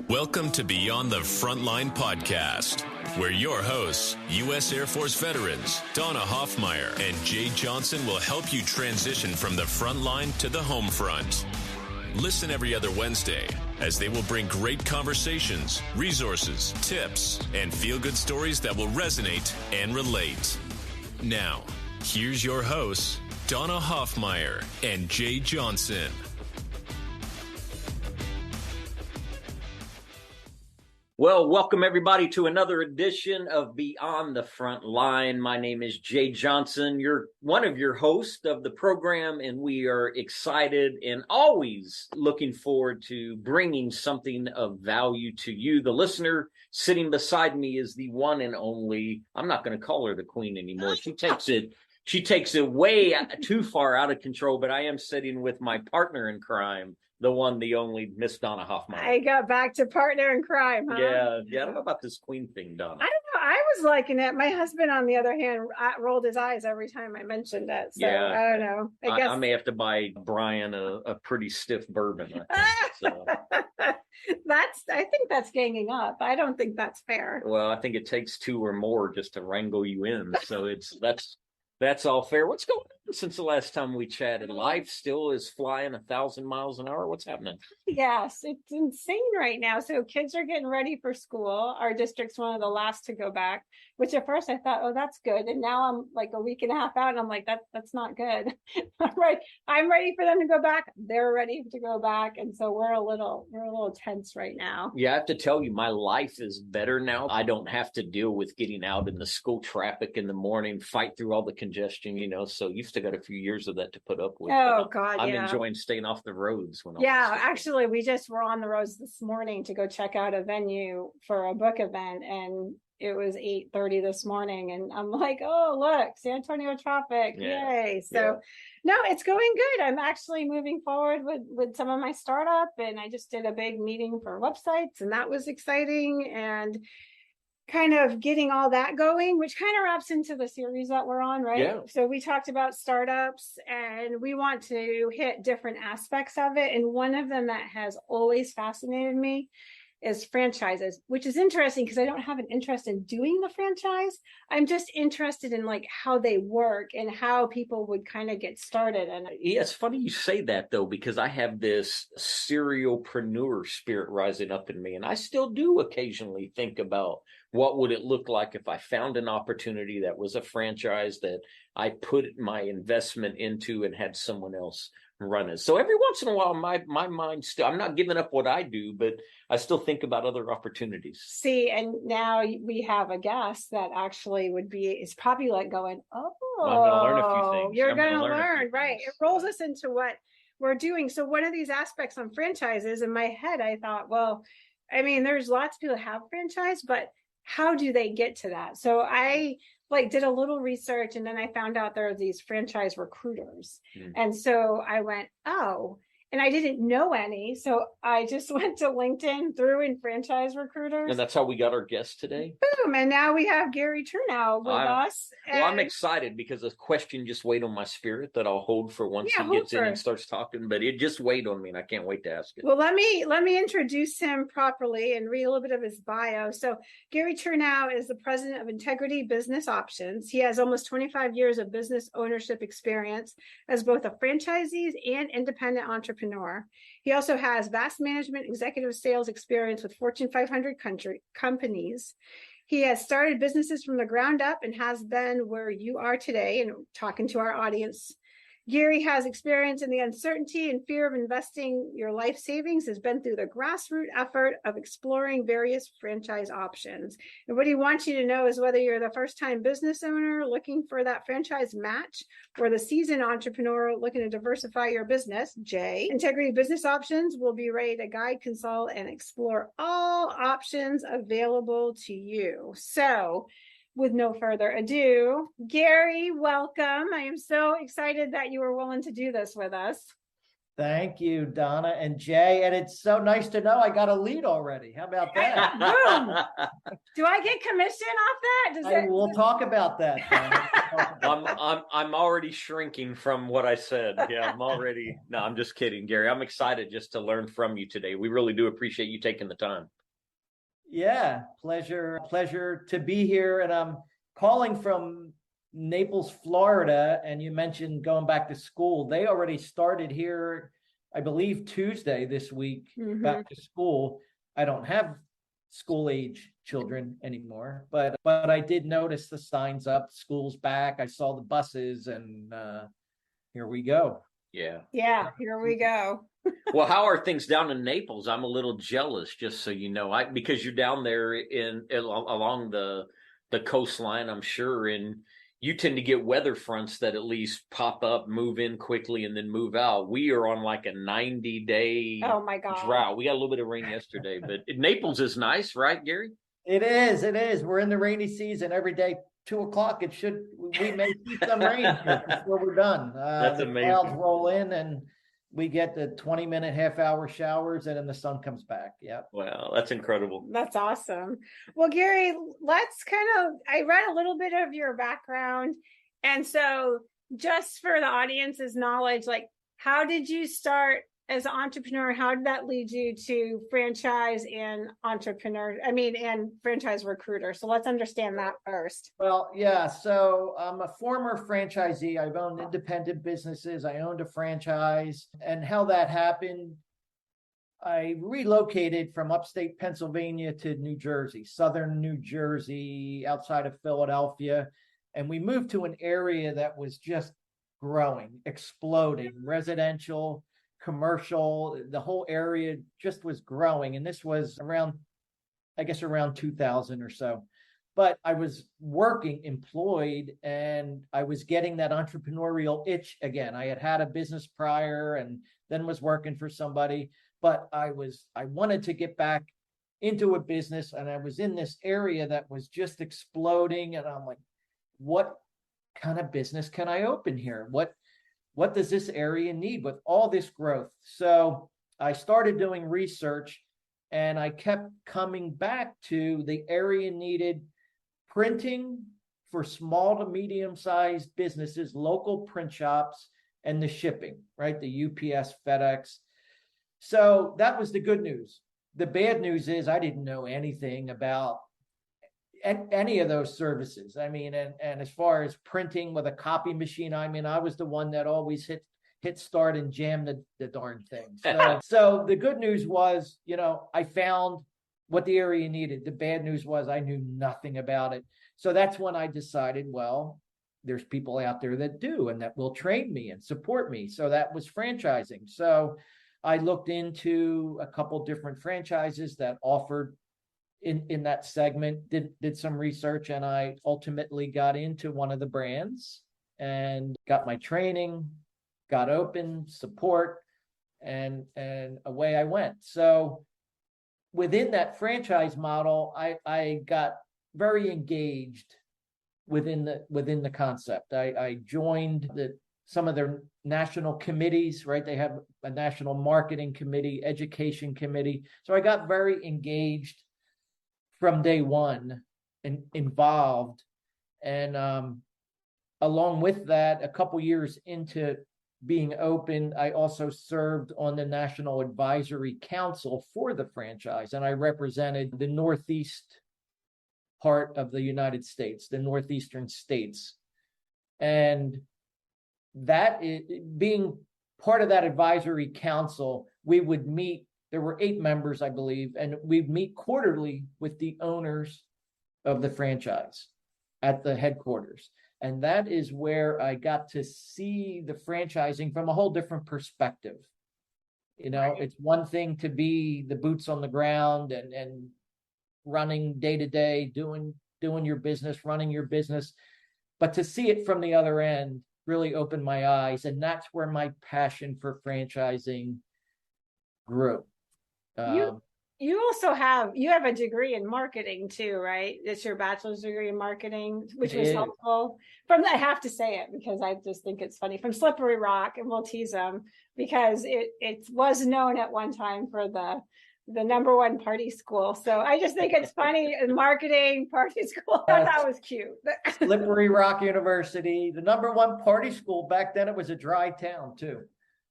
Welcome to Beyond the Frontline podcast, where your hosts, U.S. Air Force veterans Donna Hoffmeyer and Jay Johnson, will help you transition from the front line to the home front. Listen every other Wednesday as they will bring great conversations, resources, tips, and feel-good stories that will resonate and relate. Now, here's your hosts, Donna Hoffmeyer and Jay Johnson. Well, welcome everybody to another edition of Beyond the Front Line. My name is Jay Johnson. You're one of your hosts of the program, and we are excited and always looking forward to bringing something of value to you. The listener sitting beside me is the one and only, I'm not going to call her the queen anymore. She takes it way too far out of control, but I am sitting with my partner in crime, the one, the only Miss Donna Hoffmeyer. I got back to partner in crime, huh? Yeah. I don't know about this queen thing, Donna. I don't know. I was liking it. My husband, on the other hand, rolled his eyes every time I mentioned it. So yeah. I don't know. I may have to buy Brian a pretty stiff bourbon. I think that's ganging up. I don't think that's fair. Well, I think it takes two or more just to wrangle you in. So that's all fair. What's going on since the last time we chatted? Life still is flying 1,000 miles an hour. What's happening? Yes, it's insane right now. So kids are getting ready for school. Our district's one of the last to go back, which at first I thought, oh, that's good. And now I'm like a week and a half out and I'm like, that's not good. Right. I'm ready for them to go back. They're ready to go back. And so we're a little tense right now. Yeah, I have to tell you, my life is better now. I don't have to deal with getting out in the school traffic in the morning, fight through all the congestion, so you've still got a few years of that to put up with. Oh, God, I'm enjoying staying off the roads. Actually, we just were on the roads this morning to go check out a venue for a book event, and it was 8:30 this morning, and I'm like, oh, look, San Antonio traffic, yay. So no, it's going good. I'm actually moving forward with some of my startup, and I just did a big meeting for websites, and that was exciting, and kind of getting all that going, which kind of wraps into the series that we're on, right? Yeah. So we talked about startups, and we want to hit different aspects of it. And one of them that has always fascinated me is franchises, which is interesting because I don't have an interest in doing the franchise. I'm just interested in like how they work and how people would kind of get started. And yeah, it's funny you say that though, because I have this serialpreneur spirit rising up in me, and I still do occasionally think about what would it look like if I found an opportunity that was a franchise that I put my investment into and had someone else run it. So every once in a while, my mind still, I'm not giving up what I do, but I still think about other opportunities. See, and now we have a guest that actually is probably like going, oh, well, I'm going to learn a few things. You're going to learn, right? It rolls us into what we're doing. So one of these aspects on franchises, in my head, I thought, well, I mean, there's lots of people that have franchise, but how do they get to that? So I did a little research, and then I found out there are these franchise recruiters. And so I went, oh, and I didn't know any. So I just went to LinkedIn, threw in franchise recruiters. And that's how we got our guest today. Boom. And now we have Gary Chernow with us. Well, I'm excited because a question just weighed on my spirit that I'll hold for once he gets in and starts talking, but it just weighed on me and I can't wait to ask it. Well, let me introduce him properly and read a little bit of his bio. So Gary Chernow is the president of Integrity Business Options. He has almost 25 years of business ownership experience as both a franchisee and independent entrepreneur. He also has vast management executive sales experience with Fortune 500 companies. He has started businesses from the ground up and has been where you are today, and talking to our audience. Gary has experience in the uncertainty and fear of investing your life savings, has been through the grassroots effort of exploring various franchise options. And what he wants you to know is whether you're the first-time business owner looking for that franchise match or the seasoned entrepreneur looking to diversify your business, Jay, Integrity Business Options will be ready to guide, consult, and explore all options available to you. So, with no further ado, Gary, welcome. I am so excited that you were willing to do this with us. Thank you, Donna and Jay. And it's so nice to know I got a lead already. How about that? Boom. Do I get commission off that? We'll talk about that, Donna. I'm already shrinking from what I said. Yeah, no, I'm just kidding, Gary. I'm excited just to learn from you today. We really do appreciate you taking the time. Yeah, pleasure to be here. And I'm calling from Naples, Florida, and you mentioned going back to school. They already started here, I believe, Tuesday this week, back to school. I don't have school age children anymore, but I did notice the signs up, school's back. I saw the buses, and here we go. Yeah, here we go. Well, how are things down in Naples? I'm a little jealous, just so you know, because you're down there along the coastline, I'm sure, and you tend to get weather fronts that at least pop up, move in quickly, and then move out. We are on like a 90-day drought. We got a little bit of rain yesterday, but Naples is nice, right, Gary? It is. We're in the rainy season. Every day, 2:00, we may see some rain before we're done. That's amazing. Clouds roll in and we get the 20-minute, half-hour showers, and then the sun comes back. Yeah. Wow, that's incredible. That's awesome. Well, Gary, I read a little bit of your background. And so just for the audience's knowledge, like, how did you start as an entrepreneur? How did that lead you to franchise and and franchise recruiter? So let's understand that first. Well, yeah. So I'm a former franchisee. I've owned independent businesses. I owned a franchise. And how that happened, I relocated from upstate Pennsylvania to New Jersey, southern New Jersey, outside of Philadelphia. And we moved to an area that was just growing, exploding, residential, commercial. The whole area just was growing. And this was around 2000 or so. But I was employed, and I was getting that entrepreneurial itch again. I had a business prior and then was working for somebody, but I wanted to get back into a business, and I was in this area that was just exploding. And I'm like, what kind of business can I open here? What does this area need with all this growth? So I started doing research, and I kept coming back to the area needed printing for small to medium-sized businesses, local print shops, and the shipping, right? The UPS, FedEx. So that was the good news. The bad news is I didn't know anything about any of those services. And as far as printing with a copy machine, I was the one that always hit start and jam the darn thing. So the good news was, I found what the area needed. The bad news was I knew nothing about it. So that's when I decided, well, there's people out there that do and that will train me and support me. So that was franchising. So I looked into a couple different franchises that offered in that segment, did some research, and I ultimately got into one of the brands and got my training, got open, support, and away I went. So within that franchise model, I got very engaged within the concept. I joined some of their national committees, right? They have a national marketing committee, education committee. So I got very engaged from day one and involved. And along with that, a couple years into being open, I also served on the National Advisory Council for the franchise, and I represented the Northeast part of the United States, the Northeastern states. And that being part of that advisory council, we would meet. There were 8 members, I believe, and we'd meet quarterly with the owners of the franchise at the headquarters. And that is where I got to see the franchising from a whole different perspective. It's one thing to be the boots on the ground and running day to day, doing your business, running your business, but to see it from the other end really opened my eyes. And that's where my passion for franchising grew. You also have a degree in marketing too, right? It's your bachelor's degree in marketing, which was helpful. I have to say it because I just think it's funny, from Slippery Rock, and we'll tease them because it was known at one time for the number one party school. So I just think it's funny, in marketing party school. I thought that was cute. Slippery Rock University, the number one party school back then. It was a dry town too.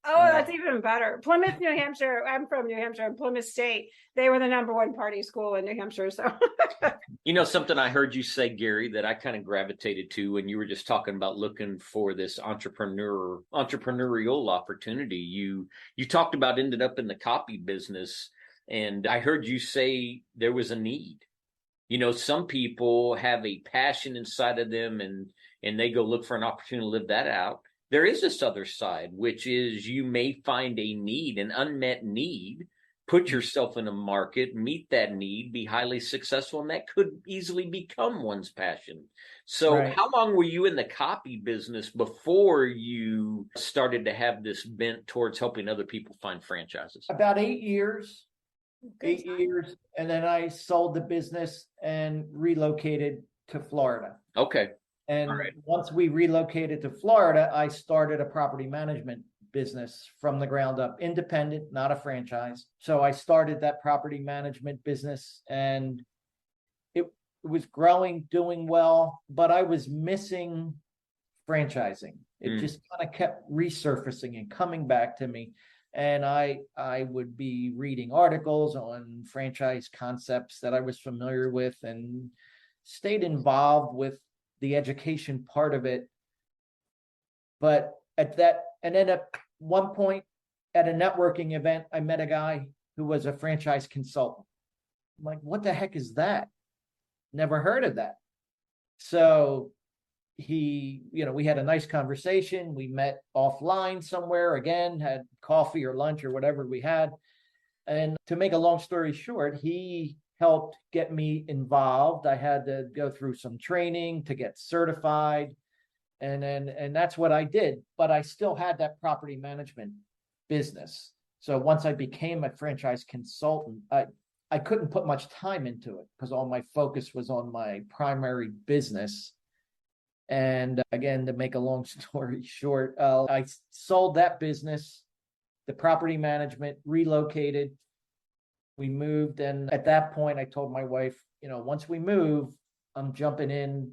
Oh, that's even better. Plymouth, New Hampshire. I'm from New Hampshire, and Plymouth State. They were the number one party school in New Hampshire. So, something I heard you say, Gary, that I kind of gravitated to when you were just talking about looking for this entrepreneurial opportunity. You talked about ended up in the copy business, and I heard you say there was a need. Some people have a passion inside of them, and they go look for an opportunity to live that out. There is this other side, which is you may find a need, an unmet need, put yourself in a market, meet that need, be highly successful, and that could easily become one's passion. So How long were you in the copy business before you started to have this bent towards helping other people find franchises? About 8 years. 8 years. And then I sold the business and relocated to Florida. Okay. And once we relocated to Florida, I started a property management business from the ground up, independent, not a franchise. So I started that property management business, and it was growing, doing well, but I was missing franchising. It just kind of kept resurfacing and coming back to me. And I would be reading articles on franchise concepts that I was familiar with, and stayed involved with the education part of it. But then at one point at a networking event, I met a guy who was a franchise consultant. I'm like, what the heck is that? Never heard of that. So we had a nice conversation. We met offline somewhere, again, had coffee or lunch or whatever we had. And to make a long story short, he helped get me involved. I had to go through some training to get certified. And that's what I did. But I still had that property management business. So once I became a franchise consultant, I couldn't put much time into it because all my focus was on my primary business. And again, to make a long story short, I sold that business, the property management, relocated. We moved, and at that point, I told my wife, once we move, I'm jumping in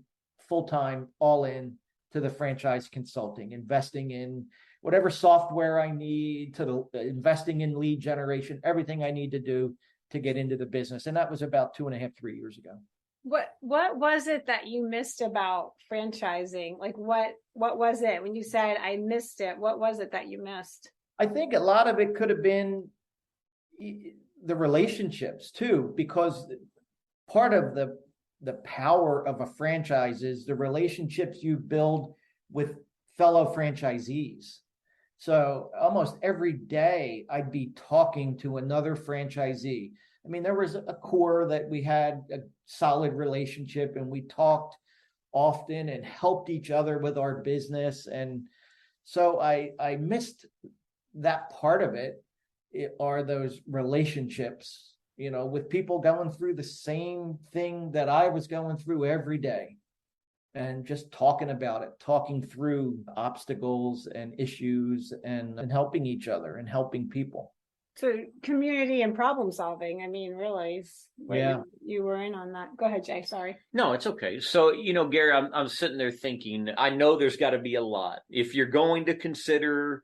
full-time, all in to the franchise consulting, investing in whatever software I need, investing in lead generation, everything I need to do to get into the business. And that was about 2.5, 3 years ago. What was it that you missed about franchising? Like what was it when you said I missed it? What was it that you missed? I think a lot of it could have been the relationships too, because part of the power of a franchise is the relationships you build with fellow franchisees. So almost every day I'd be talking to another franchisee. I mean, there was a core that we had a solid relationship, and we talked often and helped each other with our business. And so I missed that part of it. Are those relationships, with people going through the same thing that I was going through every day, and just talking about it, talking through obstacles and issues, and helping each other and helping people. So community and problem solving. I mean, really, you were in on that. Go ahead, Jay. Sorry. No, it's okay. So, Gary, I'm sitting there thinking, I know there's got to be a lot. If you're going to consider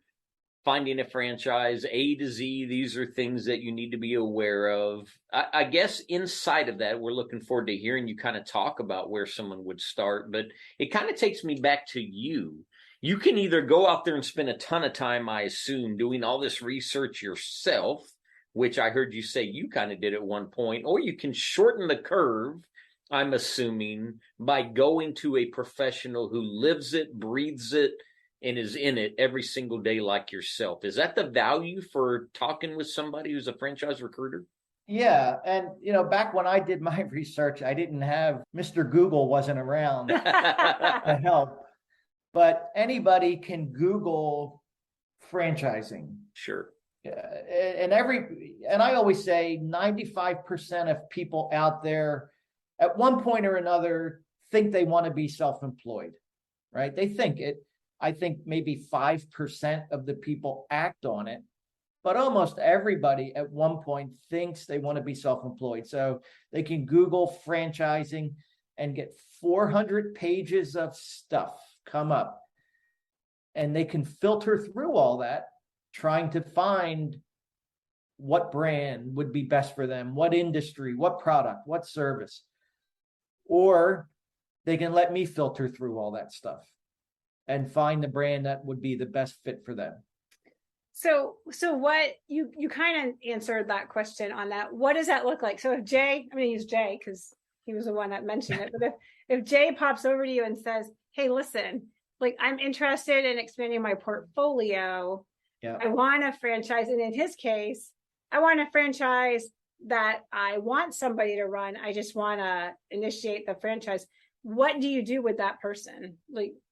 finding a franchise, A to Z, these are things that you need to be aware of. I guess inside of that, we're looking forward to hearing you kind of talk about where someone would start, but it kind of takes me back to you. You can either go out there and spend a ton of time, I assume, doing all this research yourself, which I heard you say you kind of did at one point, or you can shorten the curve, I'm assuming, by going to a professional who lives it, breathes it, and is in it every single day like yourself. Is that the value for talking with somebody who's a franchise recruiter? Yeah. And, back when I did my research, I didn't have Mr. Google wasn't around to help. But anybody can Google franchising. Sure. And I always say 95% of people out there at one point or another think they want to be self-employed, right? They think it. I think maybe 5% of the people act on it, but almost everybody at one point thinks they want to be self-employed. So they can Google franchising and get 400 pages of stuff come up, and they can filter through all that, trying to find what brand would be best for them, what industry, what product, what service. Or they can let me filter through all that stuff and find the brand that would be the best fit for them. So what you kind of answered that question on that. What does that look like? So if Jay, I'm going to use Jay because he was the one that mentioned it, but if Jay pops over to you and says, hey, listen, like I'm interested in expanding my portfolio. Yeah. I want a franchise. And in his case, I want a franchise that I want somebody to run. I just want to initiate the franchise. What do you do with that person?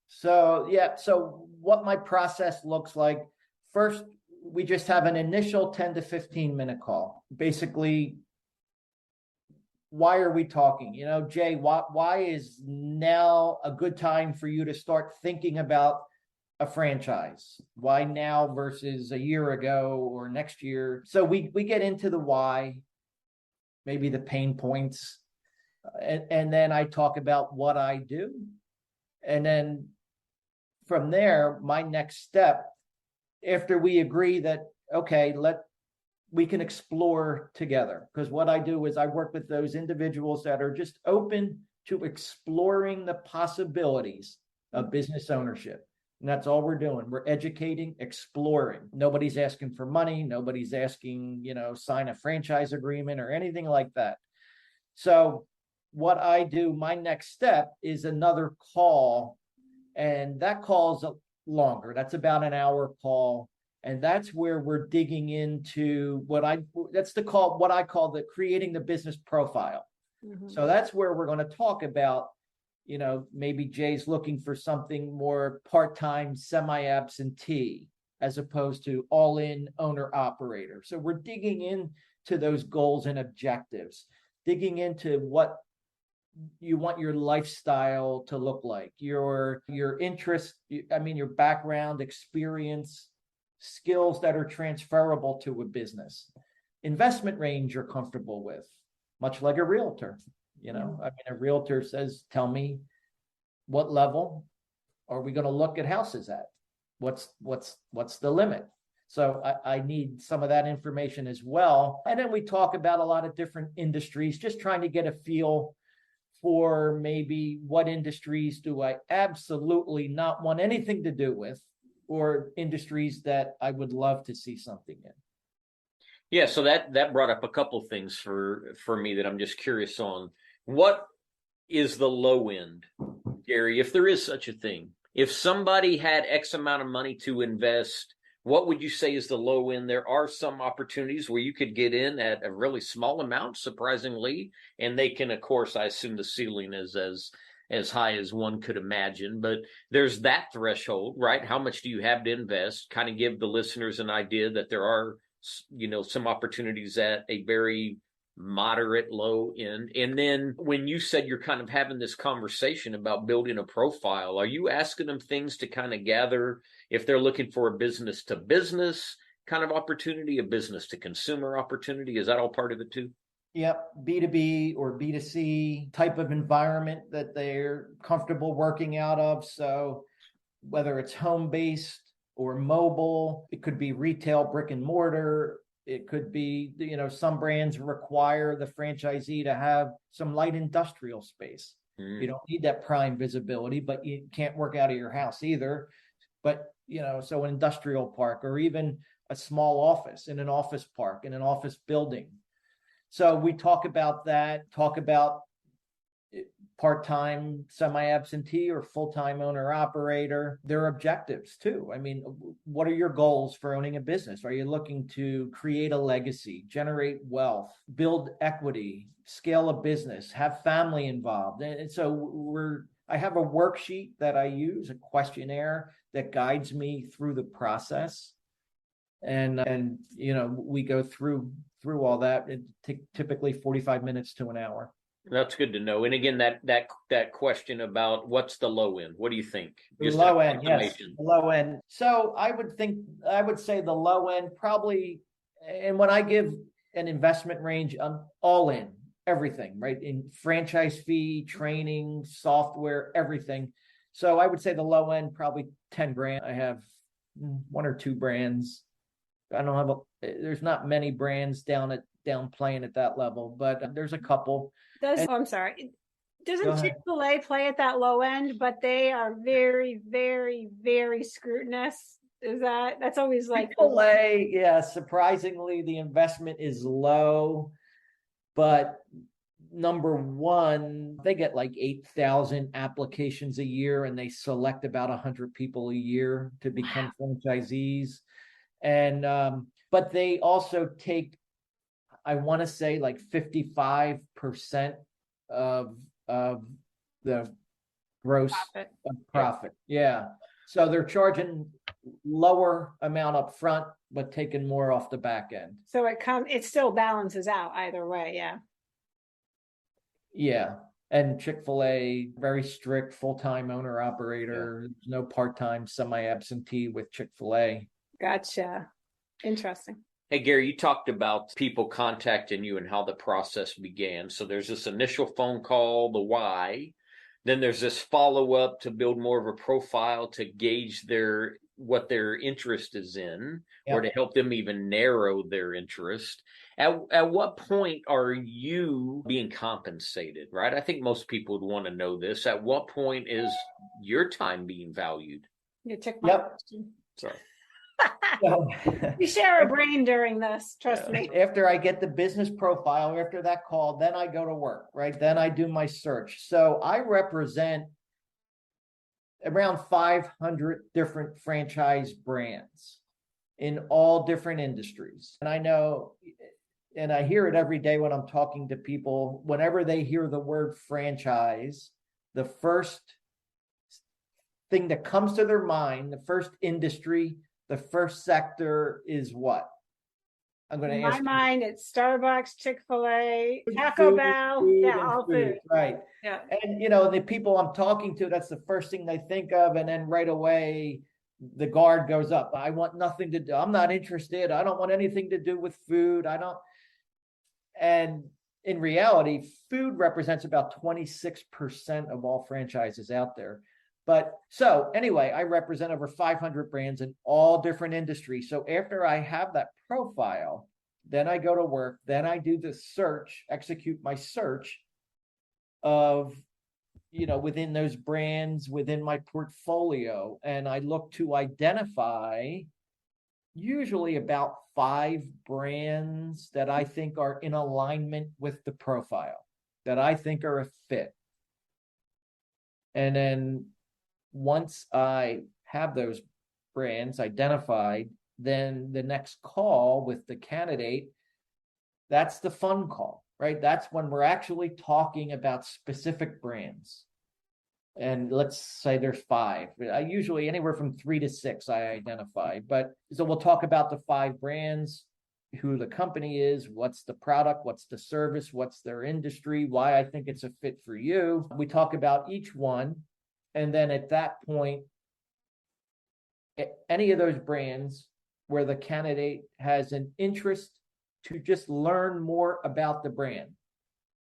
So what my process looks like, first, we just have an initial 10 to 15 minute call. Basically, why are we talking? Jay, why is now a good time for you to start thinking about a franchise? Why now versus a year ago or next year? So we get into the why, maybe the pain points, and then I talk about what I do. And then from there, my next step, after we agree that, okay, we can explore together. Because what I do is I work with those individuals that are just open to exploring the possibilities of business ownership. And that's all we're doing. We're educating, exploring. Nobody's asking for money. Nobody's asking, sign a franchise agreement or anything like that. So what I do, my next step is another call. And that call's longer. That's about an hour call. And that's where we're digging into what I call the creating the business profile. Mm-hmm. So that's where we're going to talk about, maybe Jay's looking for something more part-time, semi-absentee, as opposed to all-in owner-operator. So we're digging into those goals and objectives, digging into what you want your lifestyle to look like, your interest, your background, experience, skills that are transferable to a business, investment range you're comfortable with, much like a realtor. A realtor says, tell me what level are we going to look at houses at? What's the limit? So I need some of that information as well. And then we talk about a lot of different industries, just trying to get a feel for maybe what industries do I absolutely not want anything to do with, or industries that I would love to see something in. Yeah, so that brought up a couple things for me that I'm just curious on. What is the low end, Gary, if there is such a thing? If somebody had X amount of money to invest, what would you say is the low end? There are some opportunities where you could get in at a really small amount, surprisingly, and they can, of course, I assume the ceiling is as high as one could imagine, but there's that threshold, right? How much do you have to invest? Kind of give the listeners an idea that there are, some opportunities at a very moderate low end. And then when you said you're kind of having this conversation about building a profile, are you asking them things to kind of gather if they're looking for a business to business kind of opportunity, a business to consumer opportunity? Is that all part of it too? Yep, B2B or B2C type of environment that they're comfortable working out of. So whether it's home-based or mobile, it could be retail, brick and mortar. It could be, some brands require the franchisee to have some light industrial space. You don't need that prime visibility, but you can't work out of your house either. But, so an industrial park or even a small office in an office park, in an office building. So we talk about that, talk about part-time, semi-absentee or full-time owner-operator, their objectives too. What are your goals for owning a business? Are you looking to create a legacy, generate wealth, build equity, scale a business, have family involved? And so I have a worksheet that I use, a questionnaire that guides me through the process. And we go through all that. It typically 45 minutes to an hour. That's good to know. And again, that question about what's the low end? What do you think? Just low end, yes, the low end. So I would say the low end probably. And when I give an investment range, I'm all in everything, right? In franchise fee, training, software, everything. So I would say the low end probably 10 grand. I have one or two brands. I don't have there's not many brands down playing at that level, but there's a couple. I'm sorry. Doesn't Chick-fil-A play at that low end, but they are very, very, very scrutinous? That's always like Chick-fil-A, yeah, surprisingly the investment is low, but number one, they get like 8,000 applications a year and they select about 100 people a year to become franchisees. And but they also take, I want to say, like 55% of the gross profit. Yeah. So they're charging lower amount up front, but taking more off the back end. So it still balances out either way. Yeah. Yeah. And Chick-fil-A, very strict full-time owner operator, no part-time semi-absentee with Chick-fil-A. Gotcha. Interesting. Hey, Gary, you talked about people contacting you and how the process began. So there's this initial phone call, the why. Then there's this follow-up to build more of a profile to gauge what their interest is in, or to help them even narrow their interest. At what point are you being compensated, right? I think most people would want to know this. At what point is your time being valued? You took my question. Sorry. We share a brain during this, trust me. After I get the business profile, after that call, then I go to work, right? Then I do my search. So I represent around 500 different franchise brands in all different industries. And I know, and I hear it every day when I'm talking to people, whenever they hear the word franchise, the first thing that comes to their mind, the first industry, the first sector is what? I'm going to ask. In my mind, it's Starbucks, Chick-fil-A, Taco Bell. Yeah, all food. Right. Yeah. And, the people I'm talking to, that's the first thing they think of. And then right away, the guard goes up. I want nothing to do. I'm not interested. I don't want anything to do with food. And in reality, food represents about 26% of all franchises out there. But so anyway, I represent over 500 brands in all different industries. So after I have that profile, then I go to work, then I do the search, execute my search of, within those brands, within my portfolio. And I look to identify usually about 5 brands that I think are in alignment with the profile, that I think are a fit. And then once I have those brands identified, then the next call with the candidate, that's the fun call, right? That's when we're actually talking about specific brands. And let's say there's 5. I usually anywhere from 3 to 6 I identify. But so we'll talk about the 5 brands, who the company is, what's the product, what's the service, what's their industry, why I think it's a fit for you. We talk about each one. And then at that point, any of those brands where the candidate has an interest to just learn more about the brand,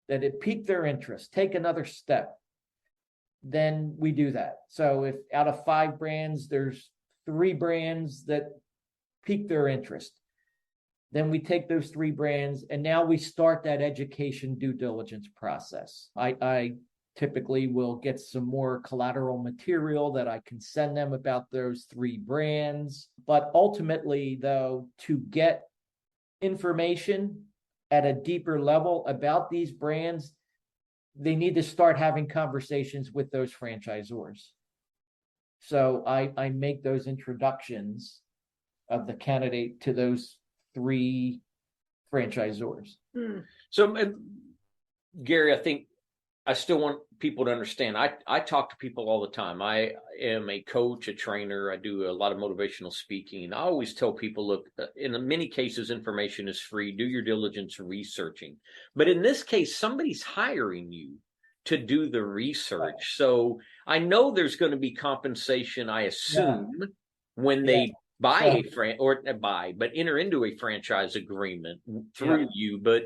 that it piqued their interest, take another step, then we do that. So if out of 5 brands, there's 3 brands that pique their interest, then we take those 3 brands and now we start that education due diligence process. I typically will get some more collateral material that I can send them about those 3 brands. But ultimately, though, to get information at a deeper level about these brands, they need to start having conversations with those franchisors. So I make those introductions of the candidate to those 3 franchisors. So, Gary, I think I still want people to understand. I talk to people all the time. I am a coach, a trainer. I do a lot of motivational speaking. I always tell people, look, in many cases, information is free. Do your diligence researching. But in this case, somebody's hiring you to do the research. So I know there's going to be compensation, I assume, when they buy but enter into a franchise agreement through you. But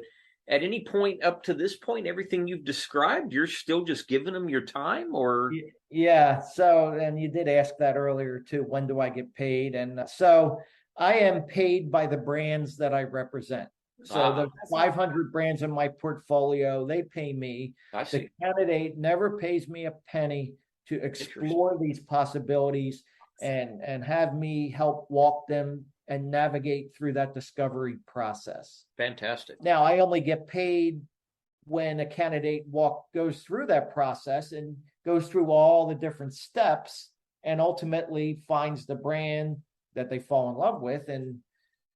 at any point up to this point, everything you've described, you're still just giving them your time, or? Yeah. So, and you did ask that earlier too, when do I get paid? And so I am paid by the brands that I represent. So the 500 brands in my portfolio, they pay me. The candidate never pays me a penny to explore these possibilities and have me help walk them and navigate through that discovery process. Fantastic. Now, I only get paid when a candidate goes through that process and goes through all the different steps and ultimately finds the brand that they fall in love with. And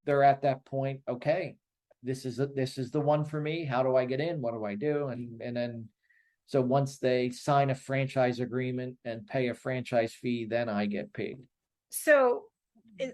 they're at that point, okay, this is the one for me. How do I get in? What do I do? And then, so once they sign a franchise agreement and pay a franchise fee, then I get paid. So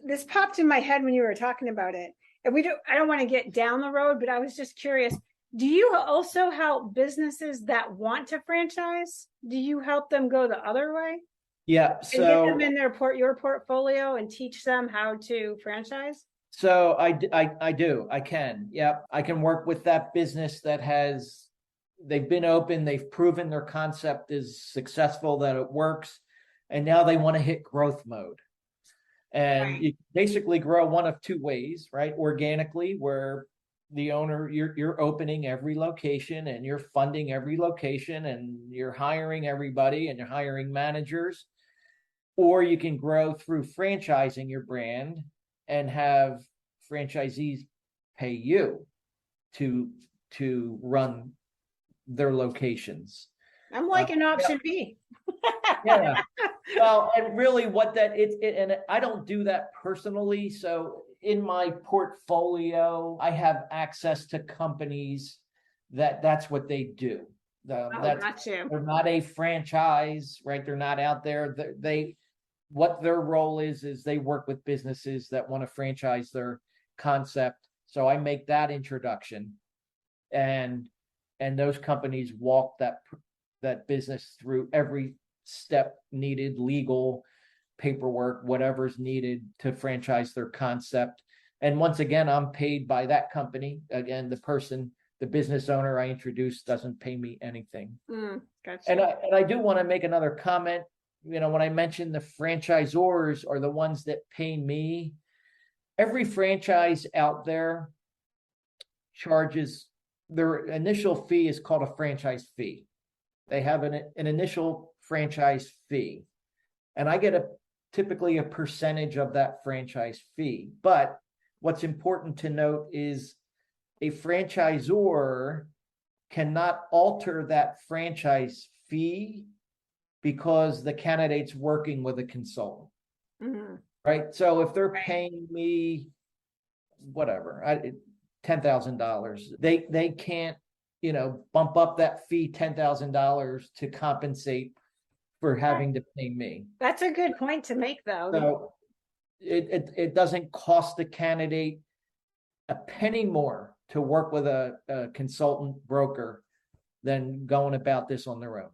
this popped in my head when you were talking about it. And I don't want to get down the road, but I was just curious. Do you also help businesses that want to franchise? Do you help them go the other way? Yeah. So and get them in your portfolio and teach them how to franchise? So I do. I can. Yep. I can work with that business they've been open, they've proven their concept is successful, that it works, and now they want to hit growth mode. And you basically grow one of two ways, right? Organically, where the owner, you're opening every location and you're funding every location and you're hiring everybody and you're hiring managers. Or you can grow through franchising your brand and have franchisees pay you to run their locations. I'm like an option B. Yeah. Well, and really what and I don't do that personally. So in my portfolio, I have access to companies that's what they do. Gotcha. They're not a franchise, right? They're not out there. What their role is they work with businesses that want to franchise their concept. So I make that introduction, and those companies walk that business through every step needed, legal, paperwork, whatever's needed to franchise their concept. And once again, I'm paid by that company. Again, the business owner I introduced doesn't pay me anything. Gotcha. And I do want to make another comment. When I mentioned the franchisors are the ones that pay me, every franchise out there charges, their initial fee is called a franchise fee. They have an initial franchise fee, and I get typically a percentage of that franchise fee. But what's important to note is a franchisor cannot alter that franchise fee because the candidate's working with a consultant. Mm-hmm. Right? So if they're paying me whatever, $10,000, they can't, bump up that fee $10,000 to compensate for having to pay me. That's a good point to make, though. So it doesn't cost the candidate a penny more to work with a consultant broker than going about this on their own.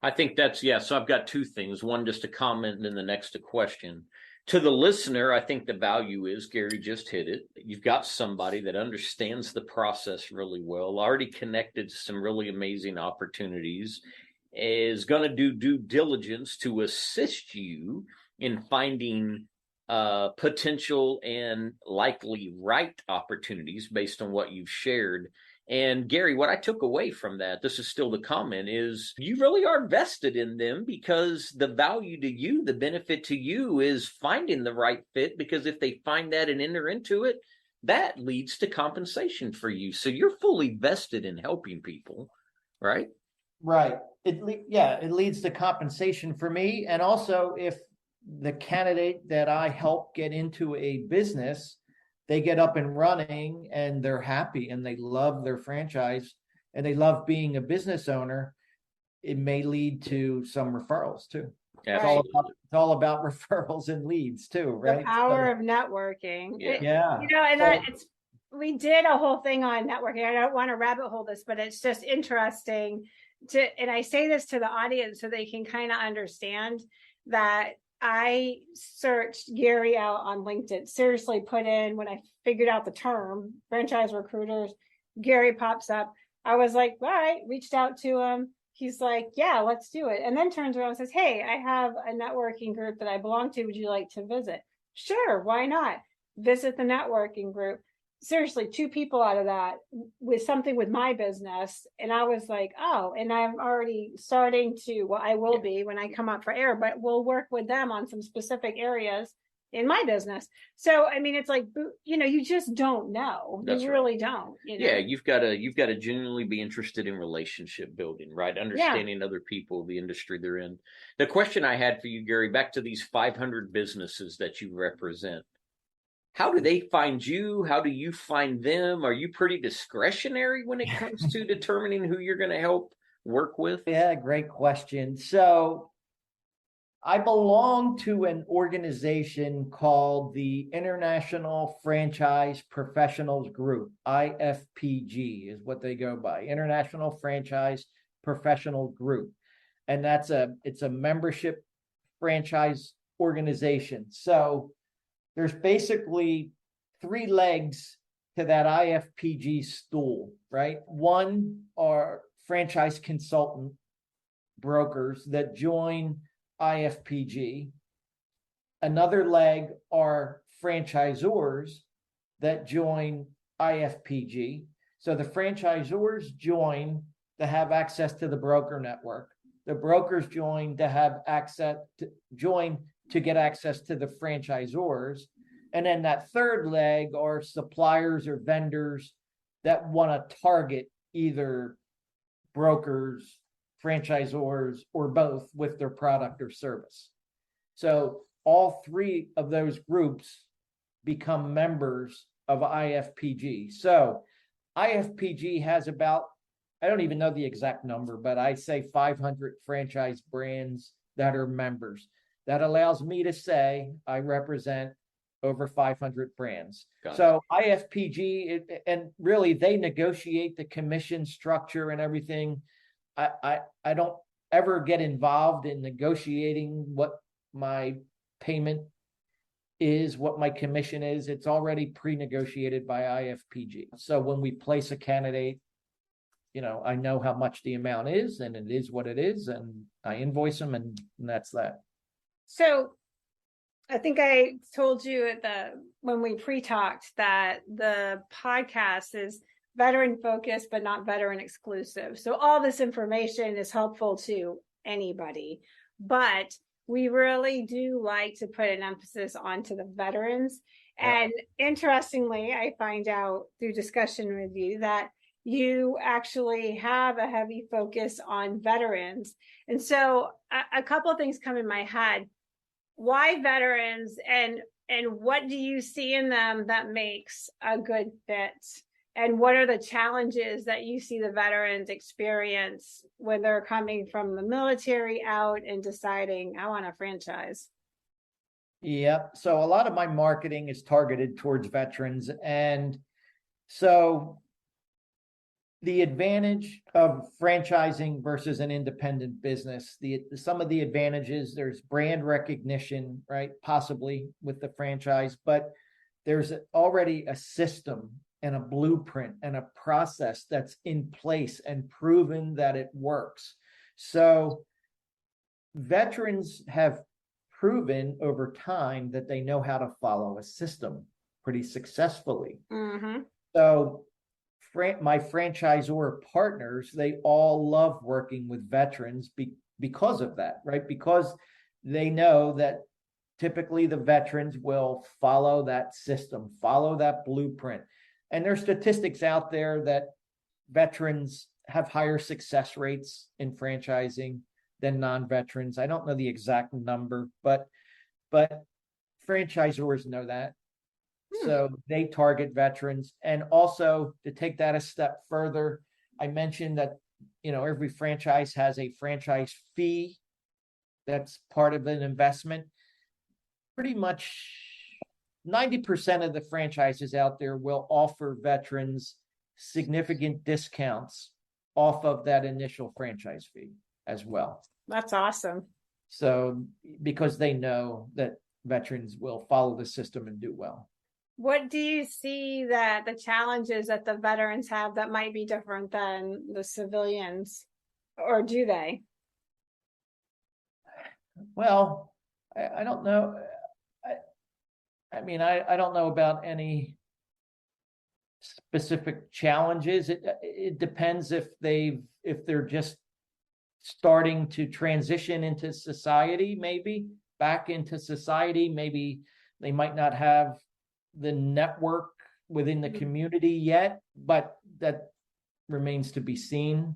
I think so I've got two things. One, just a comment, and then the next a question. To the listener, I think the value is, Gary just hit it. You've got somebody that understands the process really well, already connected to some really amazing opportunities, is going to do due diligence to assist you in finding potential and likely right opportunities based on what you've shared. And Gary, what I took away from that, this is still the comment, is you really are vested in them, because the value to you, the benefit to you is finding the right fit, because if they find that and enter into it, that leads to compensation for you. So you're fully vested in helping people, right? Right. It leads to compensation for me. And also, if the candidate that I help get into a business, they get up and running and they're happy and they love their franchise and they love being a business owner, it may lead to some referrals too. Absolutely. It's all about referrals and leads too, right? The power of networking. Yeah. We did a whole thing on networking. I don't want to rabbit hole this, but it's just interesting and I say this to the audience so they can kind of understand that I searched Gary out on LinkedIn, seriously put in, when I figured out the term franchise recruiters, Gary pops up. I was like, all right, reached out to him. He's like, yeah, let's do it. And then turns around and says, hey, I have a networking group that I belong to. Would you like to visit? Sure, why not? Visit the networking group. Seriously, 2 people out of that with something with my business. And I was like, oh, and I'm already starting to, well, I will be when I come up for air, but we'll work with them on some specific areas in my business. So, I mean, it's like, you just don't know. That's you really don't. Yeah, you've got to genuinely be interested in relationship building, right? Understanding other people, the industry they're in. The question I had for you, Gary, back to these 500 businesses that you represent. How do they find you? How do you find them? Are you pretty discretionary when it comes to determining who you're going to help work with? Yeah, great question. So I belong to an organization called the International Franchise Professionals Group. IFPG is what they go by, International Franchise Professional Group. And it's a membership franchise organization. So there's basically 3 legs to that IFPG stool, right? One are franchise consultant brokers that join IFPG. Another leg are franchisors that join IFPG. So the franchisors join to have access to the broker network. The brokers join to have access to get access to the franchisors. And then that third leg are suppliers or vendors that want to target either brokers, franchisors, or both with their product or service. So all 3 of those groups become members of IFPG. So IFPG has about, I don't even know the exact number, but I say 500 franchise brands that are members. That allows me to say I represent over 500 brands. So IFPG, and really they negotiate the commission structure and everything. I don't ever get involved in negotiating what my payment is, what my commission is. It's already pre-negotiated by IFPG. So when we place a candidate, I know how much the amount is, and it is what it is, and I invoice them, and that's that. So I think I told you when we pre-talked that the podcast is veteran focused, but not veteran exclusive. So all this information is helpful to anybody, but we really do like to put an emphasis onto the veterans. Yeah. And interestingly, I find out through discussion with you that you actually have a heavy focus on veterans. And so a couple of things come in my head. Why veterans, and what do you see in them that makes a good fit? And what are the challenges that you see the veterans experience when they're coming from the military out and deciding, I want a franchise? Yep. So a lot of my marketing is targeted towards veterans. And so the advantage of franchising versus an independent business, some of the advantages, there's brand recognition, right? Possibly with the franchise, but there's already a system and a blueprint and a process that's in place and proven that it works. So veterans have proven over time that they know how to follow a system pretty successfully. Mm-hmm. So my franchisor partners, they all love working with veterans because of that, right? Because they know that typically the veterans will follow that system, follow that blueprint. And there's statistics out there that veterans have higher success rates in franchising than non-veterans. I don't know the exact number, but franchisors know that. So they target veterans. And also, to take that a step further, I mentioned that, every franchise has a franchise fee. That's part of an investment. Pretty much 90% of the franchises out there will offer veterans significant discounts off of that initial franchise fee as well. That's awesome. So, because they know that veterans will follow the system and do well. What do you see that the challenges that the veterans have that might be different than the civilians, or do they? Well, I don't know. I don't know about any specific challenges. It depends if they're just starting to transition into society, maybe back into society. Maybe they might not have the network within the community yet, but that remains to be seen.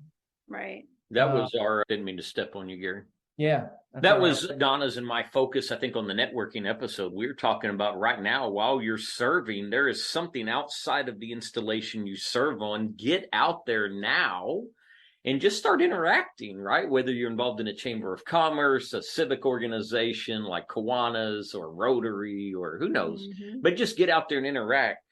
Right. That was I didn't mean to step on you, Gary. Yeah. That was Donna's and my focus, I think, on the networking episode. We were talking about right now, while you're serving, there is something outside of the installation you serve on. Get out there now and just start interacting, right? Whether you're involved in a chamber of commerce, a civic organization like Kiwanis or Rotary or who knows, but just get out there and interact.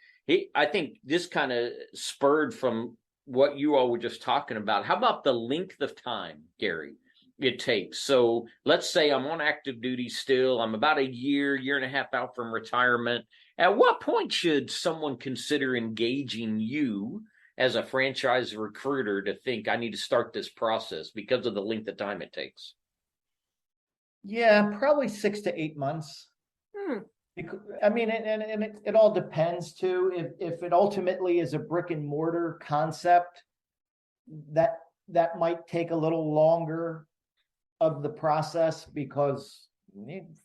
I think this kind of spurred from what you all were just talking about. How about the length of time, Gary, it takes? So let's say I'm on active duty still. I'm about a year and a half out from retirement. At what point should someone consider engaging you as a franchise recruiter to think I need to start this process because of the length of time it takes? Yeah, probably 6 to 8 months. It all depends too. If it ultimately is a brick and mortar concept, that might take a little longer of the process, because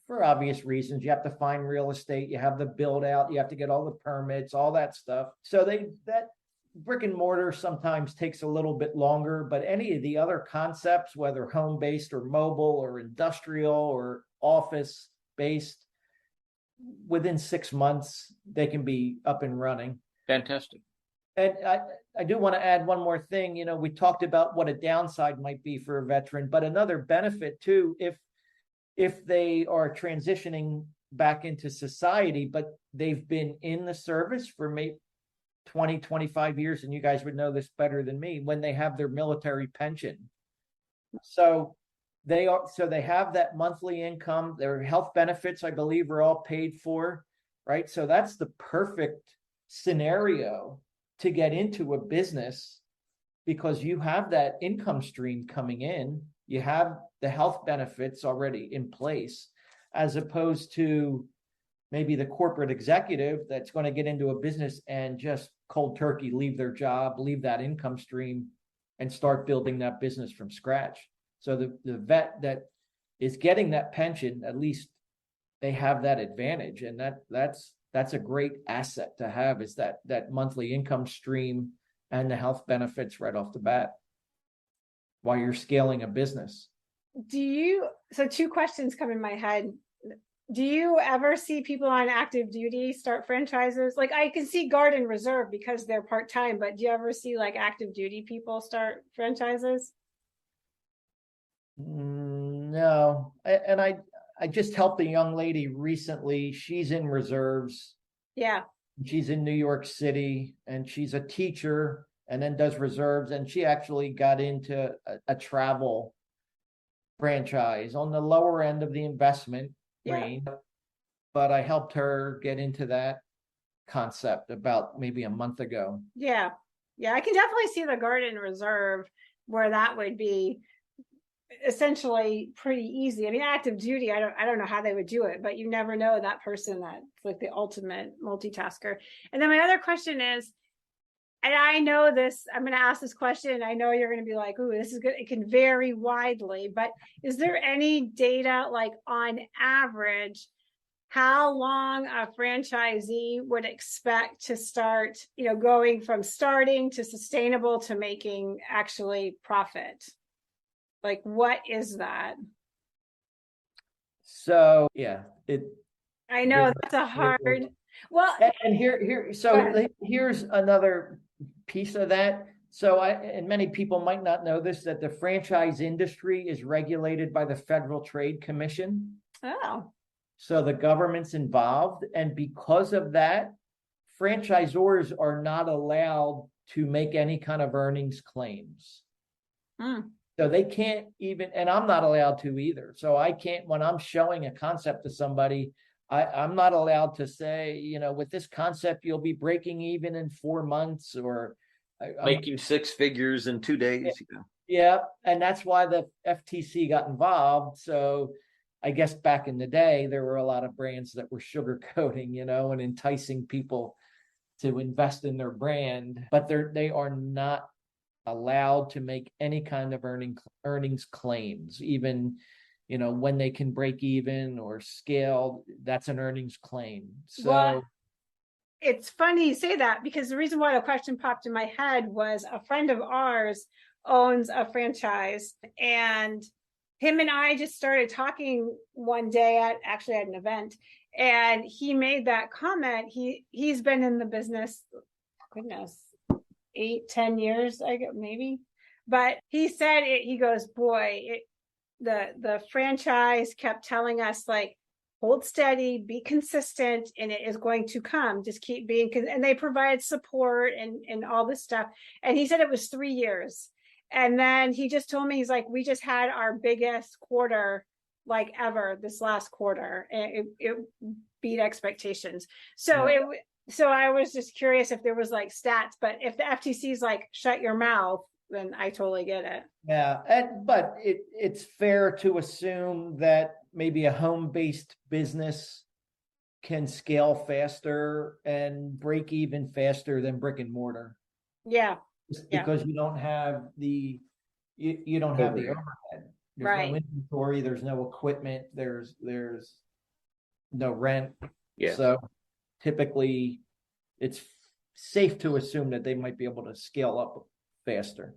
for obvious reasons, you have to find real estate, you have the build out, you have to get all the permits, all that stuff. So that brick and mortar sometimes takes a little bit longer, but any of the other concepts, whether home-based or mobile or industrial or office-based, within 6 months, they can be up and running. Fantastic. And I do want to add one more thing. We talked about what a downside might be for a veteran, but another benefit too, if they are transitioning back into society, but they've been in the service for maybe 20, 25 years, and you guys would know this better than me, when they have their military pension. So they have that monthly income. Their health benefits, I believe, are all paid for, right? So that's the perfect scenario to get into a business, because you have that income stream coming in. You have the health benefits already in place, as opposed to maybe the corporate executive that's going to get into a business and just cold turkey leave their job, leave that income stream, and start building that business from scratch. So the vet that is getting that pension, at least they have that advantage, and that's a great asset to have, is that monthly income stream and the health benefits right off the bat while you're scaling a business. So 2 questions come in my head. Do you ever see people on active duty start franchises? Like, I can see Guard and Reserve because they're part-time, but do you ever see like active duty people start franchises? No. I just helped a young lady recently. She's in reserves. Yeah. She's in New York City, and she's a teacher and then does reserves. And she actually got into a travel franchise on the lower end of the investment range. But I helped her get into that concept about maybe a month ago. Yeah. I can definitely see the Guard and Reserve where that would be essentially pretty easy. I mean, active duty, I don't know how they would do it, but you never know that person that's like the ultimate multitasker. And then my other question is, and I know this, I'm going to ask this question, I know you're going to be like, ooh, this is good. It can vary widely, but is there any data, like on average, how long a franchisee would expect to start, going from starting to sustainable to making actually profit? Like, what is that? So, I know that's a hard, well, and here's another piece of that. So and many people might not know this, that the franchise industry is regulated by the Federal Trade Commission. Oh. So the government's involved. And because of that, franchisors are not allowed to make any kind of earnings claims. So they can't even, and I'm not allowed to either. So I can't, when I'm showing a concept to somebody, I'm not allowed to say, with this concept, you'll be breaking even in 4 months, or making 6 figures in 2 days. Yeah. And that's why the FTC got involved. So I guess back in the day, there were a lot of brands that were sugarcoating, and enticing people to invest in their brand, but they are not allowed to make any kind of earnings claims, even, when they can break even or scale, that's an earnings claim. So well, it's funny you say that, because the reason why the question popped in my head was a friend of ours owns a franchise, and him and I just started talking one day at an event, and he made that comment. He's been in the business, goodness, 8-10 years, maybe, but he said he goes, boy, the franchise kept telling us, like, hold steady, be consistent, and it is going to come. Just keep being, and they provide support and all this stuff. And he said it was 3 years. And then he just told me, he's like, we just had our biggest quarter like ever this last quarter. And it beat expectations. So so I was just curious if there was like stats, but if the FTC is like, shut your mouth, then I totally get it. Yeah. But it's fair to assume that maybe a home-based business can scale faster and break even faster than brick and mortar. Yeah. Because you don't have the overhead. There's right. no inventory, there's no equipment, there's no rent. Yeah. So typically it's safe to assume that they might be able to scale up faster.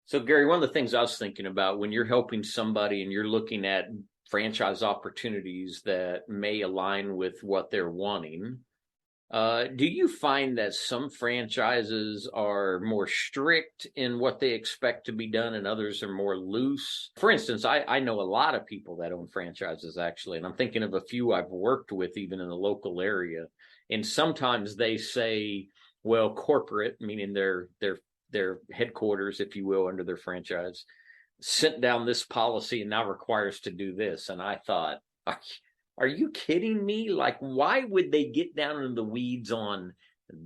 So Gary, one of the things I was thinking about when you're helping somebody and you're looking at franchise opportunities that may align with what they're wanting, do you find that some franchises are more strict in what they expect to be done and others are more loose? For instance, I know a lot of people that own franchises, actually, and I'm thinking of a few I've worked with even in the local area. And sometimes they say, well, corporate, meaning their headquarters, if you will, under their franchise, sent down this policy and now requires to do this. And I thought, are you kidding me? Like, why would they get down in the weeds on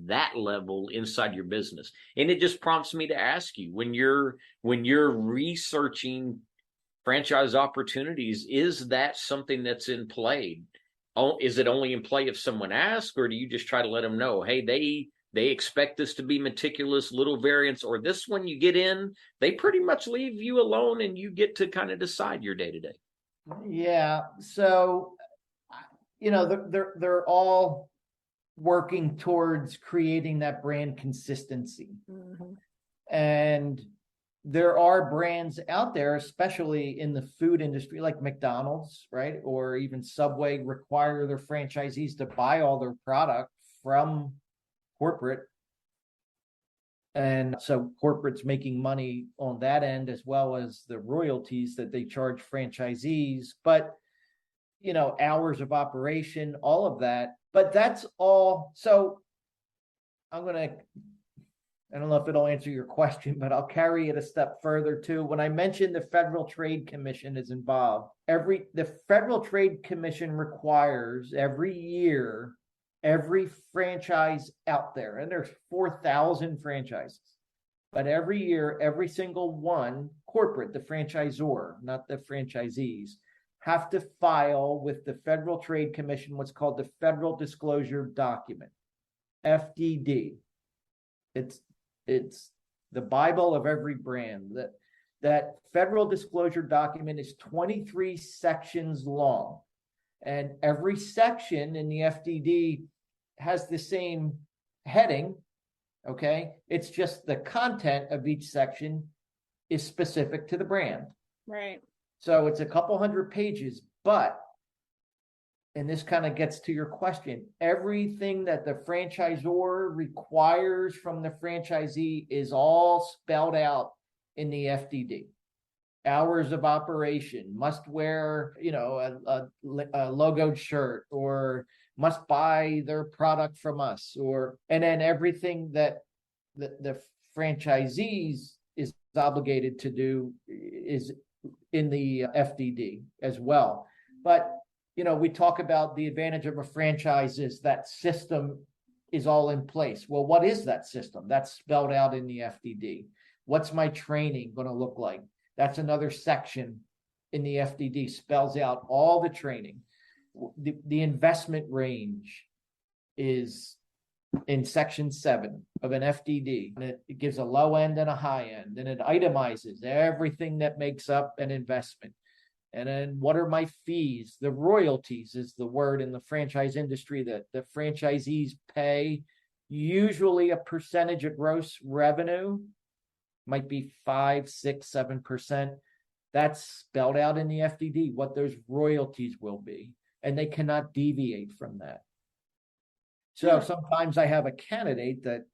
that level inside your business? And it just prompts me to ask you, when you're researching franchise opportunities, is that something that's in play? Is it only in play if someone asks, or do you just try to let them know, hey, they expect this to be meticulous, little variants, or this one you get in, they pretty much leave you alone and you get to kind of decide your day to day? Yeah. So, they're all working towards creating that brand consistency. Mm-hmm. And there are brands out there, especially in the food industry, like McDonald's, right? Or even Subway, require their franchisees to buy all their product from corporate. And so corporate's making money on that end, as well as the royalties that they charge franchisees. But, hours of operation, all of that. But that's all. So I don't know if it'll answer your question, but I'll carry it a step further too. When I mentioned the Federal Trade Commission is involved, the Federal Trade Commission requires every year, every franchise out there, and there's 4,000 franchises, but every year, every single one, corporate, the franchisor, not the franchisees, have to file with the Federal Trade Commission what's called the Federal Disclosure Document, FDD. It's the Bible of every brand. That Federal Disclosure Document is 23 sections long, and every section in the FDD has the same heading. Okay, it's just the content of each section is specific to the brand. Right. So it's a couple hundred pages, but and this kind of gets to your question, everything that the franchisor requires from the franchisee is all spelled out in the FDD. Hours of operation, must wear, a logoed shirt, or must buy their product from us, and then everything that the franchisees is obligated to do is in the FDD as well. But, we talk about the advantage of a franchise is that system is all in place. Well, what is that system? That's spelled out in the FDD. What's my training going to look like? That's another section in the FDD, spells out all the training. The investment range is in section 7 of an FDD, and it gives a low end and a high end, and it itemizes everything that makes up an investment. And then what are my fees? The royalties is the word in the franchise industry that the franchisees pay, usually a percentage of gross revenue, might be 5, 6, 7%. That's spelled out in the FDD, what those royalties will be, and they cannot deviate from that. So sometimes I have a candidate that,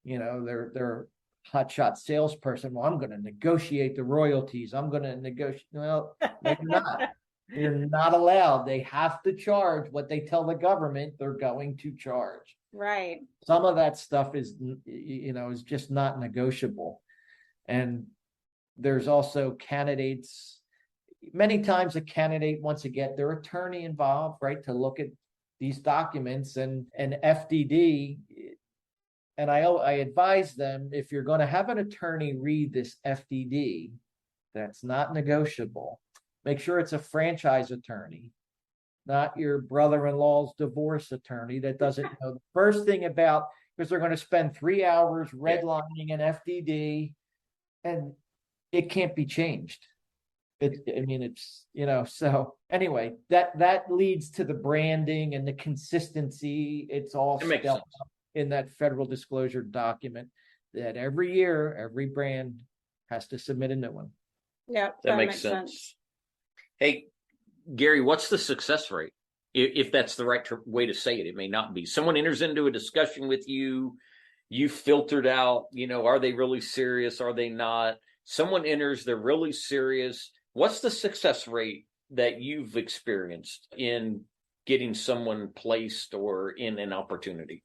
they're hotshot salesperson. Well, I'm going to negotiate the royalties. I'm going to negotiate. Well, they're not. You're not allowed. They have to charge what they tell the government they're going to charge. Right. Some of that stuff is just not negotiable. And there's also candidates. Many times a candidate wants to get their attorney involved, right, to look at these documents and FDD. And I advise them, if you're going to have an attorney read this FDD, that's not negotiable. Make sure it's a franchise attorney, not your brother-in-law's divorce attorney that doesn't know the first thing about, because they're going to spend 3 hours redlining an FDD, and it can't be changed. So anyway, that leads to the branding and the consistency. It's all spelled out in that federal disclosure document that every year, every brand has to submit a new one. Yeah, that makes sense. Hey, Gary, what's the success rate? If that's the right way to say it, it may not be. Someone enters into a discussion with you, you filtered out, are they really serious? Are they not? Someone enters, they're really serious. What's the success rate that you've experienced in getting someone placed or in an opportunity?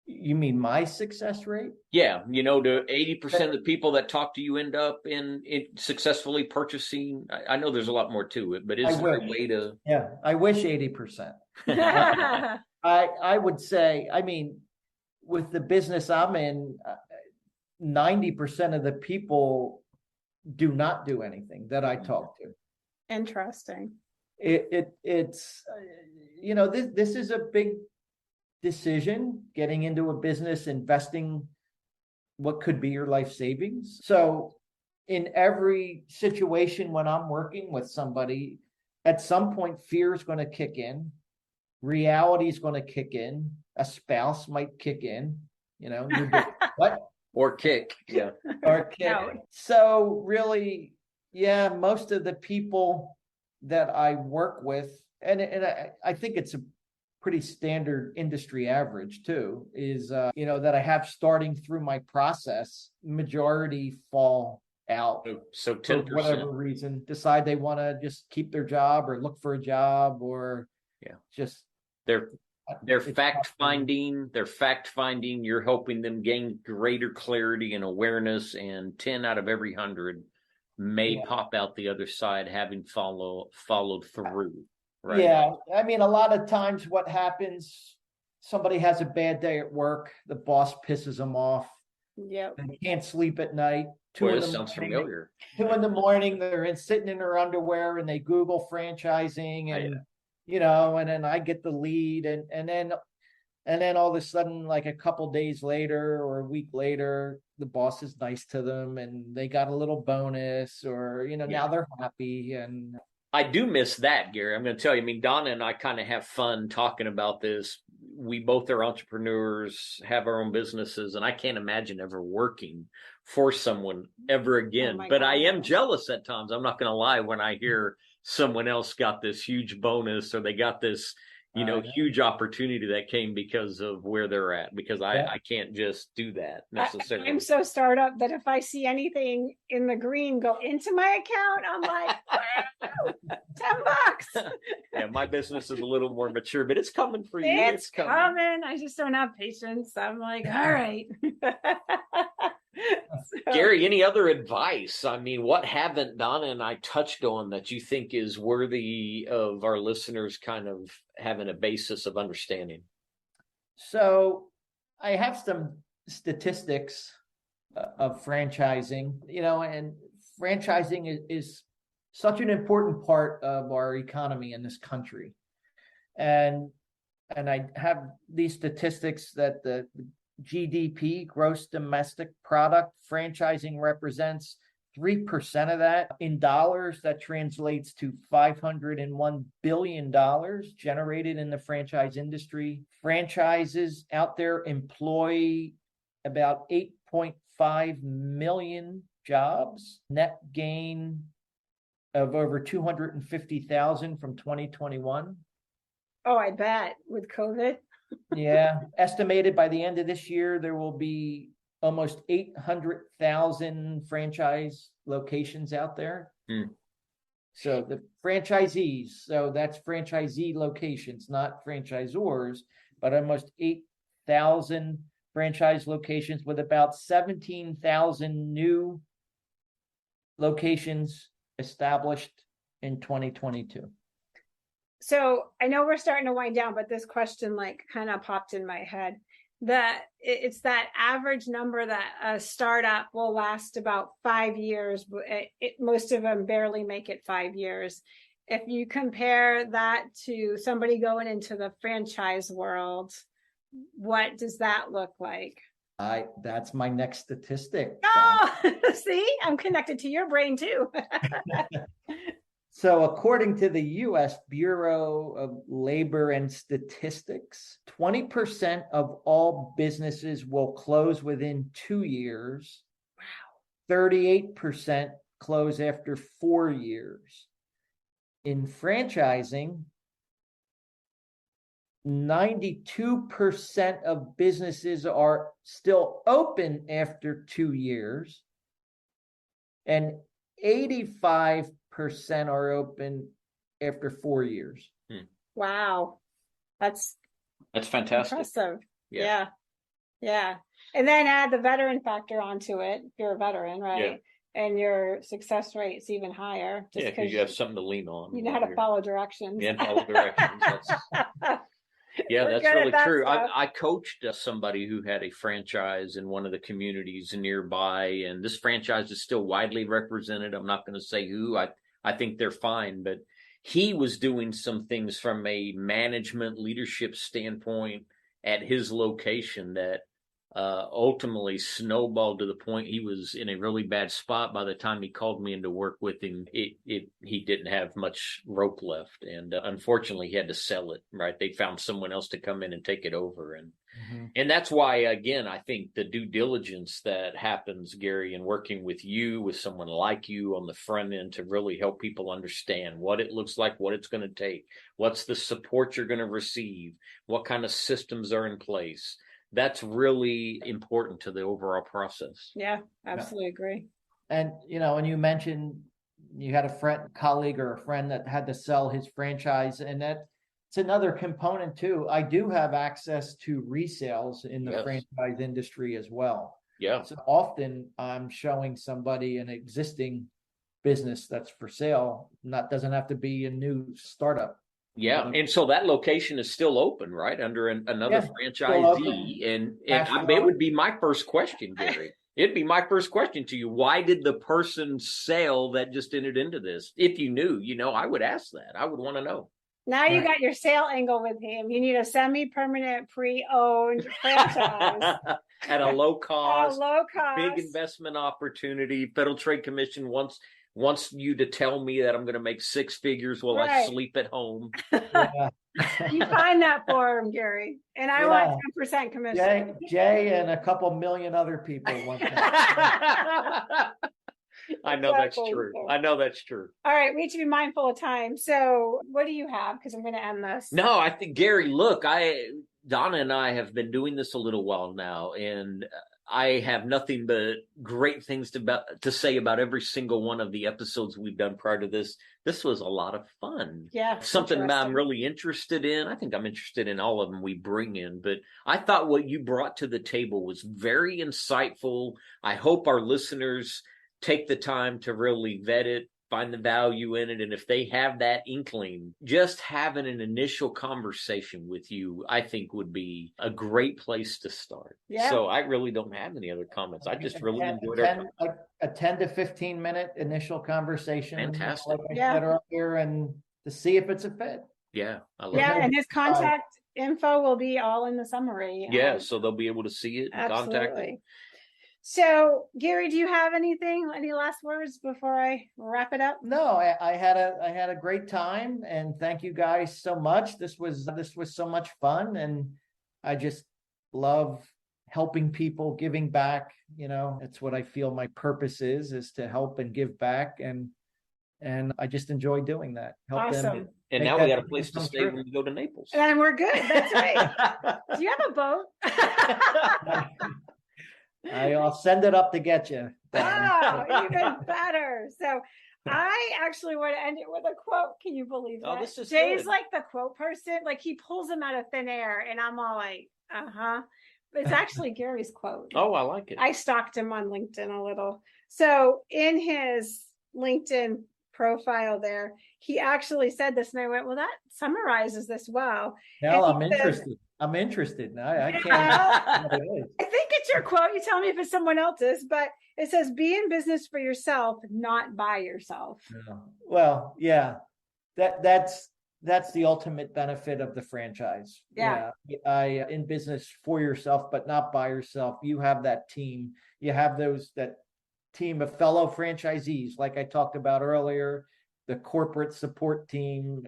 You mean my success rate? Yeah, to 80% of the people that talk to you end up in successfully purchasing. I know there's a lot more to it, but is there a way to? Yeah, I wish 80%. I would say, with the business I'm in, 90% of the people do not do anything that I talk to. Interesting. It's this is a big decision, getting into a business, investing what could be your life savings. So in every situation when I'm working with somebody, at some point fear is going to kick in, reality is going to kick in, a spouse might kick in, what? Or kick. Yeah. Or kick. No. So really, most of the people that I work with, and I think it's a pretty standard industry average too, is that I have starting through my process, majority fall out. So 10%, for whatever reason, decide they want to just keep their job or look for a job, or just they're fact finding. You're helping them gain greater clarity and awareness, and 10 out of every 100 may pop out the other side having followed through. Right. Yeah. A lot of times what happens, somebody has a bad day at work, the boss pisses them off. Yeah. They can't sleep at night. 2 in the morning, they're sitting in their underwear and they Google franchising, and and then I get the lead, and then all of a sudden, like a couple days later or a week later, the boss is nice to them and they got a little bonus, or now they're happy. And I do miss that, Gary. I'm going to tell you, Donna and I kind of have fun talking about this. We both are entrepreneurs, have our own businesses, and I can't imagine ever working for someone ever again. But I am jealous at times. I'm not going to lie when I hear someone else got this huge bonus or they got this, huge opportunity that came because of where they're at, because I can't just do that necessarily. I'm so startup that if I see anything in the green go into my account, I'm like, $10. Yeah, my business is a little more mature, but it's coming for you. It's coming. I just don't have patience. I'm like, all right. Gary, any other advice? I mean, what haven't Donna and I touched on that you think is worthy of our listeners kind of having a basis of understanding? So I have some statistics of franchising, and franchising is such an important part of our economy in this country. And I have these statistics that the GDP, gross domestic product, franchising represents 3% of that. In dollars, that translates to $501 billion generated in the franchise industry. Franchises out there employ about 8.5 million jobs, net gain of over 250,000 from 2021. Oh, I bet, with COVID. Yeah, estimated by the end of this year, there will be almost 800,000 franchise locations out there. So the franchisees, so that's franchisee locations, not franchisors, but almost 8,000 franchise locations with about 17,000 new locations established in 2022. So I know we're starting to wind down, but this question kind of popped in my head. That it's that average number that a startup will last about 5 years. Most of them barely make it 5 years. If you compare that to somebody going into the franchise world, what does that look like? That's my next statistic. Oh, see, I'm connected to your brain too. So according to the U.S. Bureau of Labor and Statistics, 20% of all businesses will close within 2 years. Wow. 38% close after 4 years. In franchising, 92% of businesses are still open after 2 years, and 85% are open after 4 years. Wow. That's fantastic. Impressive. Yeah. And then add the veteran factor onto it. If you're a veteran, right? Yeah. And your success rate's even higher. Just because you have something to lean on. You know how to follow directions. Yeah, follow directions. That's really true. I coached somebody who had a franchise in one of the communities nearby, and this franchise is still widely represented. I'm not going to say who. I think they're fine, but he was doing some things from a management leadership standpoint at his location that ultimately snowballed to the point he was in a really bad spot. By the time he called me in to work with him, he didn't have much rope left, and unfortunately he had to sell it. Right, they found someone else to come in and take it over, and that's why, again, I think the due diligence that happens, Gary, in working with you, with someone like you on the front end, to really help people understand what it looks like, what it's going to take, what's the support you're going to receive, what kind of systems are in place. That's really important to the overall process. Yeah, absolutely agree. And, when you mentioned you had a colleague or a friend that had to sell his franchise, and that's another component too. I do have access to resales in the franchise industry as well. Yeah. So often I'm showing somebody an existing business that's for sale. Doesn't have to be a new startup. Yeah, and so that location is still open, right, under another franchisee, and it would be my first question, Gary. It'd be my first question to you. Why did the person sell that just entered into this? If you knew, I would ask that. I would want to know. Now you got your sale angle with him. You need a semi-permanent pre-owned franchise. At a low cost. Big investment opportunity. Federal Trade Commission wants you to tell me that I'm going to make six figures while I sleep at home. You find that for him, Gary. And I want 10% commission. Jay and a couple million other people want that. I know that's Exactly. true. I know that's true. All right, we need to be mindful of time. So what do you have? Because I'm going to end this. No, I think, Gary, look, Donna and I have been doing this a little while now, and I have nothing but great things to say about every single one of the episodes we've done prior to this. This was a lot of fun. Yeah. Something I'm interesting. really interested in. I think I'm interested in all of them we bring in, but I thought what you brought to the table was very insightful. I hope our listeners take the time to really vet it, find the value in it. And if they have that inkling, just having an initial conversation with you, I think would be a great place to start. Yeah. So I really don't have any other comments. I just really enjoyed it. A 10 to 15 minute initial conversation. Fantastic. Like I said earlier, and to see if it's a fit. Yeah. I love Yeah, it. and his contact info will be all in the summary. Yeah, so they'll be able to see it and contact him. Absolutely. So, Gary, do you have anything? Any last words before I wrap it up? No, I had a great time, and thank you guys so much. This was so much fun, and I just love helping people, giving back. You know, it's what I feel my purpose is to help and give back, and I just enjoy doing that. Help them. Awesome. And now we got a place to stay when we go to Naples. And we're good. That's right. Do you have a boat? I'll send it up to get you. Oh, even better. So I actually want to end it with a quote. Can you believe that? Oh, this is Jay's good. like the quote person. Like he pulls them out of thin air, and I'm all like, But it's actually Gary's quote. Oh, I like it. I stalked him on LinkedIn a little. So in his LinkedIn profile there, he actually said this, and I went, well, that summarizes this well. Hell, And I'm he said- interested. I'm interested now. I can't. Well, what it is. I think it's your quote. You tell me if it's someone else's, but it says, be in business for yourself, not by yourself. Well, yeah, that's the ultimate benefit of the franchise. Yeah. I in business for yourself, but not by yourself. You have that team. You have that team of fellow franchisees, like I talked about earlier, the corporate support team.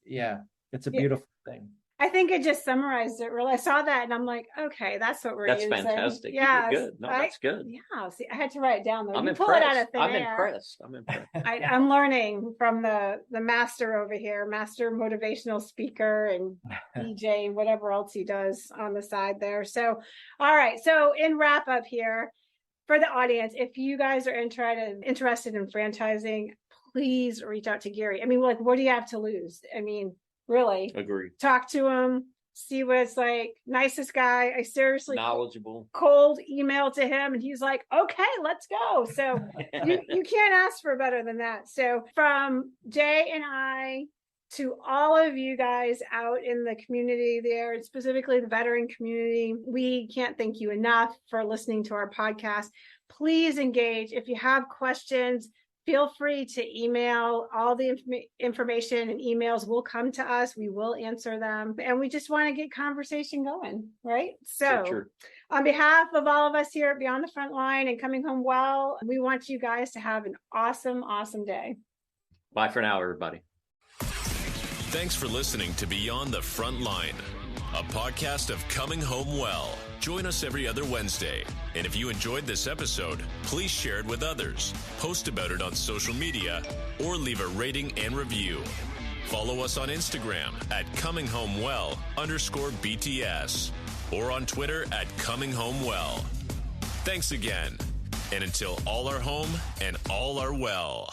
Yeah, it's a beautiful thing. I think it just summarized it really. I saw that and I'm like, okay, that's what we're using. That's fantastic. Yeah, good. No, that's good. Yeah, see, I had to write it down though. I'm You impressed. pull it out of thin I'm air. impressed. I'm impressed. I'm learning from the master over here, master motivational speaker and DJ, whatever else he does on the side there. So, all right. So in wrap up here for the audience, if you guys are interested in franchising, please reach out to Gary. I mean, like, what do you have to lose? I mean, really, Agree. talk to him, see what it's like. Nicest guy. I seriously Knowledgeable. cold email to him and he's like, okay, let's go. So you can't ask for better than that. So from Jay and I to all of you guys out in the community there, specifically the veteran community, we can't thank you enough for listening to our podcast. Please engage. If you have questions, feel free to email. All the information and emails will come to us. We will answer them. And we just want to get conversation going, right? So on behalf of all of us here at Beyond the Frontline and Coming Home Well, we want you guys to have an awesome, awesome day. Bye for now, everybody. Thanks for listening to Beyond the Frontline, a podcast of Coming Home Well. Join us every other Wednesday. And if you enjoyed this episode, please share it with others, post about it on social media, or leave a rating and review. Follow us on Instagram at ComingHomeWell_BTS or on Twitter at ComingHomeWell. Thanks again. And until all are home and all are well.